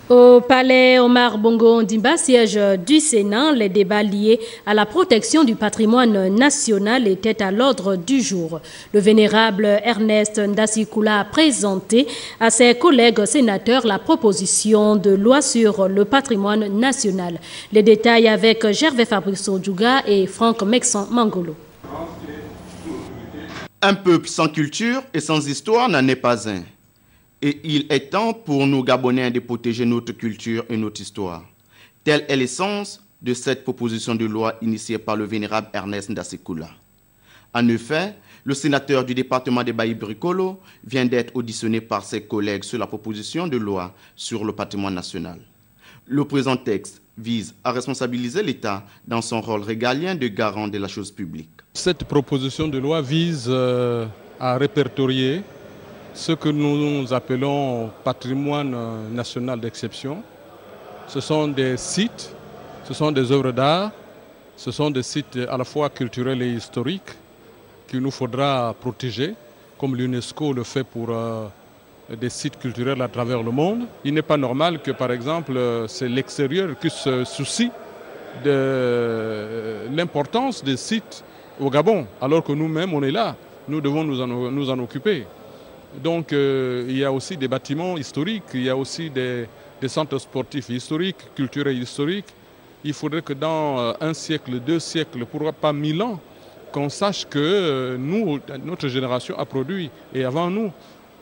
Au palais Omar Bongo Ondimba, siège du Sénat, les débats liés à la protection du patrimoine national étaient à l'ordre du jour. Le vénérable Ernest Ndasikula a présenté à ses collègues sénateurs la proposition de loi sur le patrimoine national. Les détails avec Gervais Fabrice Odjouga et Franck Mexon Mangolo. Un peuple sans culture et sans histoire n'en est pas un. Et il est temps pour nous Gabonais de protéger notre culture et notre histoire. Telle est l'essence de cette proposition de loi initiée par le vénérable Ernest Ndasikula. En effet, le sénateur du département de Baï-Brikolo vient d'être auditionné par ses collègues sur la proposition de loi sur le patrimoine national. Le présent texte vise à responsabiliser l'État dans son rôle régalien de garant de la chose publique. Cette proposition de loi vise à répertorier ce que nous appelons patrimoine national d'exception. Ce sont des sites, ce sont des œuvres d'art, ce sont des sites à la fois culturels et historiques qu'il nous faudra protéger, comme l'UNESCO le fait pour des sites culturels à travers le monde. Il n'est pas normal que, par exemple, c'est l'extérieur qui se soucie de l'importance des sites au Gabon, alors que nous-mêmes, on est là. Nous devons nous en occuper. Donc il y a aussi des bâtiments historiques, il y a aussi des centres sportifs historiques, culturels historiques. Il faudrait que dans un siècle, 2 siècles, pourquoi pas 1000 ans, qu'on sache que nous, notre génération a produit. Et avant nous,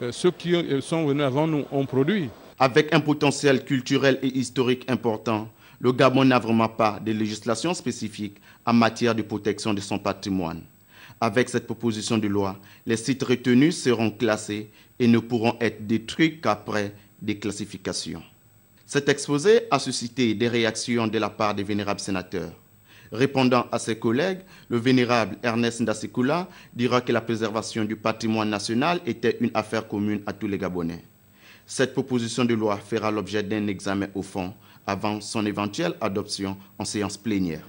ceux qui sont venus avant nous ont produit. Avec un potentiel culturel et historique important, le Gabon n'a vraiment pas de législation spécifique en matière de protection de son patrimoine. Avec cette proposition de loi, les sites retenus seront classés et ne pourront être détruits qu'après déclassification. Cet exposé a suscité des réactions de la part des vénérables sénateurs. Répondant à ses collègues, le vénérable Ernest Ndasikula dira que la préservation du patrimoine national était une affaire commune à tous les Gabonais. Cette proposition de loi fera l'objet d'un examen au fond avant son éventuelle adoption en séance plénière.